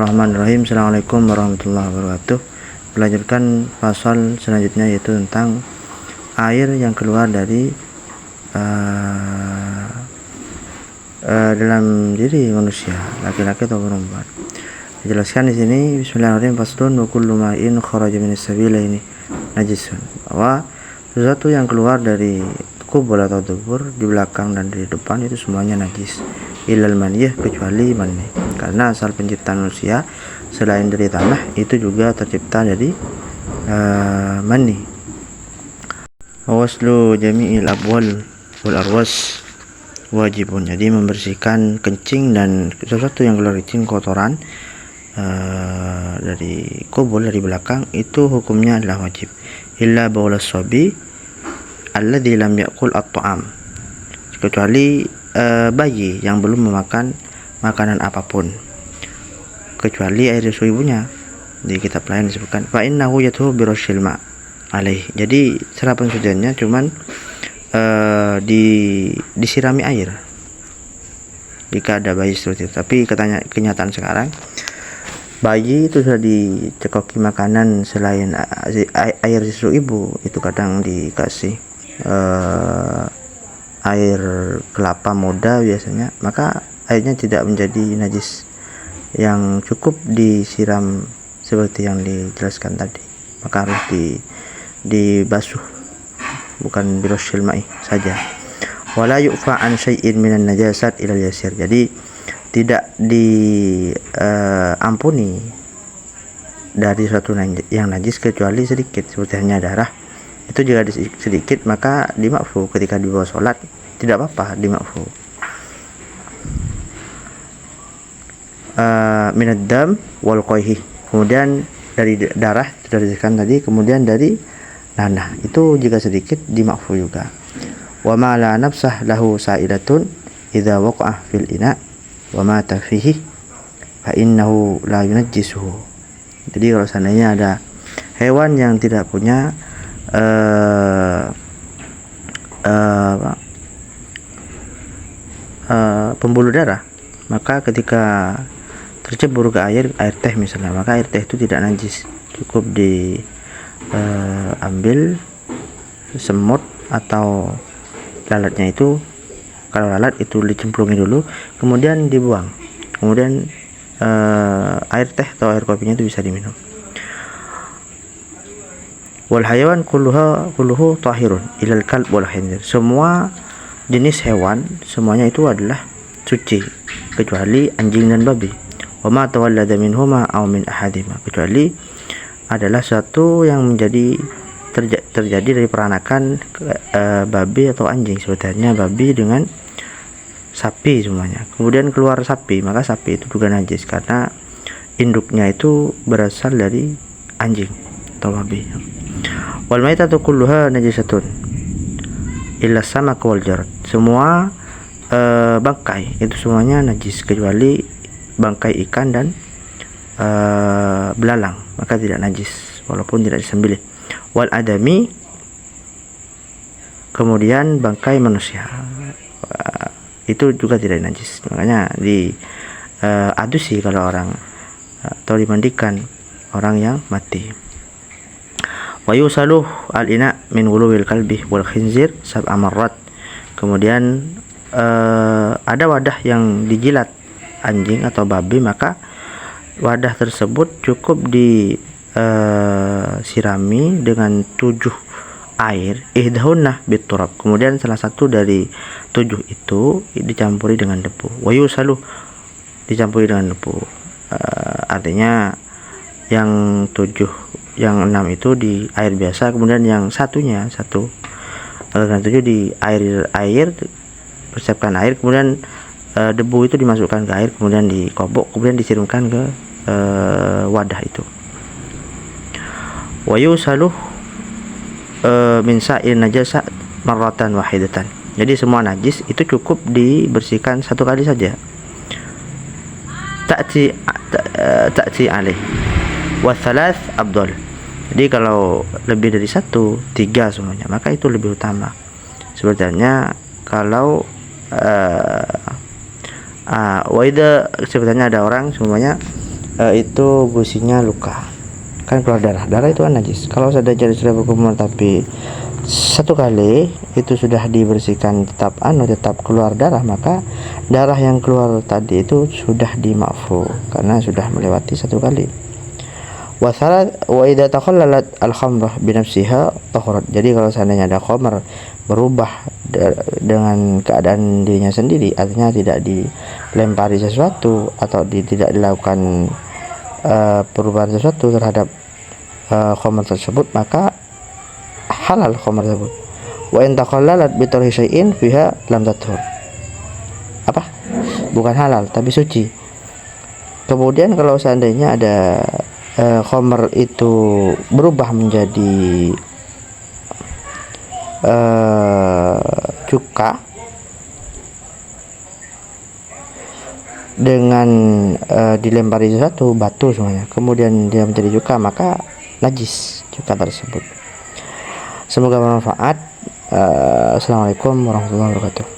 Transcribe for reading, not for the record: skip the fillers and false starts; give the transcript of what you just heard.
Bismillahirrahmanirrahim. Assalamualaikum warahmatullahi wabarakatuh. Melanjutkan pasal selanjutnya, yaitu tentang air yang keluar dari dalam diri manusia, laki-laki atau perempuan. Dijelaskan di sini, Bismillahirrahmanirrahim, faslun wa kullu ma'in kharaja minas sabilaini najisun, bahwa sesuatu yang keluar dari kubur atau dubur, di belakang dan di depan, itu semuanya najis, illal maniyah, kecuali mani, karena asal penciptaan manusia selain dari tanah itu juga tercipta dari mani. Waslu jami'il abwal wal arwas wajibun, jadi membersihkan kencing dan sesuatu yang keluar kencing, kotoran dari kubur, dari belakang, itu hukumnya adalah wajib. Illa baulas sabi alladzi lam ya'kul at-ta'am, kecuali bayi yang belum memakan makanan apapun, kecuali air susu ibunya. Di kitab lain disebutkan fa innahu yatuhu birashil ma alaih, jadi serapan suciannya cuman disirami air jika ada bayi seperti itu. Tapi katanya kenyataan sekarang, bayi itu sudah dicekoki makanan selain air susu ibu, itu kadang dikasih air kelapa muda biasanya, maka airnya tidak menjadi najis yang cukup disiram seperti yang dijelaskan tadi, maka harus dibasuh, bukan birosyil ma'i saja. Wala yu'fa an syai'in minan najasat ilal yasir, jadi tidak diampuni dari suatu yang najis kecuali sedikit, seperti hanya darah. Itu jika sedikit maka dimakfu, ketika dibawa sholat tidak apa-apa, dimakfu. Minad dam wal qayhi, kemudian dari darah sudah disebutkan tadi, kemudian dari nanah, itu jika sedikit dimakfu juga. Wa ma la nafsah lahu sa'ilatun idza waqa'a fil ina wa mata fihi fa innahu la yunajjisuhu, jadi kalau seandainya ada hewan yang tidak punya pembuluh darah, maka ketika tercebur ke air teh misalnya, maka air teh itu tidak najis, cukup diambil semut atau lalatnya itu. Kalau lalat itu dicemplungi dulu, kemudian dibuang, kemudian air teh atau air kopinya itu bisa diminum. Wal hayawan kulluhu tahirun ilal kalb wal khinzir, semua jenis hewan semuanya itu adalah suci kecuali anjing dan babi. Wa ma tawallada minhuma aw min ahadima, kecuali adalah satu yang menjadi terjadi dari peranakan babi atau anjing, sebetulnya babi dengan sapi semuanya. Kemudian keluar sapi, maka sapi itu juga najis karena induknya itu berasal dari anjing atau babi. Wal maitatu kulluha najisatun illa samak wal jarad, semua bangkai itu semuanya najis kecuali bangkai ikan dan belalang, maka tidak najis walaupun tidak disembelih. Wal adami, kemudian bangkai manusia, itu juga tidak najis, makanya diadusi kalau orang atau dimandikan orang yang mati. Wa yusaluh al-ina min wuluwil kalbi wal khinzir sab'a marrat, kemudian ada wadah yang dijilat anjing atau babi, maka wadah tersebut cukup disirami dengan 7 air, ihdahunna biturab, kemudian salah satu dari 7 itu dicampuri dengan debu. Wa yusaluh, dicampuri dengan debu, artinya yang 6 itu di air biasa, kemudian yang satunya 7 di air persiapkan air, kemudian debu itu dimasukkan ke air, kemudian dikobok, kemudian disiramkan ke wadah itu. Wa yusaluh min sa'il najasa marratan wahidatan, jadi semua najis itu cukup dibersihkan satu kali saja. Ta'ti alaih wa thalath afdal, jadi kalau lebih dari 1, 3 semuanya, maka itu lebih utama. Sebenarnya kalau wa idza sebenarnya ada orang semuanya itu gusinya luka, kan keluar darah itu kan najis. Kalau seandainya sudah berkumur tapi satu kali itu sudah dibersihkan tetap keluar darah, maka darah yang keluar tadi itu sudah dima'fu karena sudah melewati satu kali. Wa idza takhallalat al-khamrah bi nafsiha tahurat. Jadi kalau seandainya ada khamr berubah dengan keadaan dirinya sendiri, artinya tidak dilempari sesuatu atau tidak dilakukan perubahan sesuatu terhadap khamr tersebut, maka halal khamr tersebut. Wa in takhallalat bi tarhi syai'in fiha lam tathur. Apa? Bukan halal tapi suci. Kemudian kalau seandainya ada khamr itu berubah menjadi cuka dengan dilempari sesuatu, batu semuanya, kemudian dia menjadi cuka, maka najis cuka tersebut. Semoga bermanfaat. Assalamualaikum warahmatullahi wabarakatuh.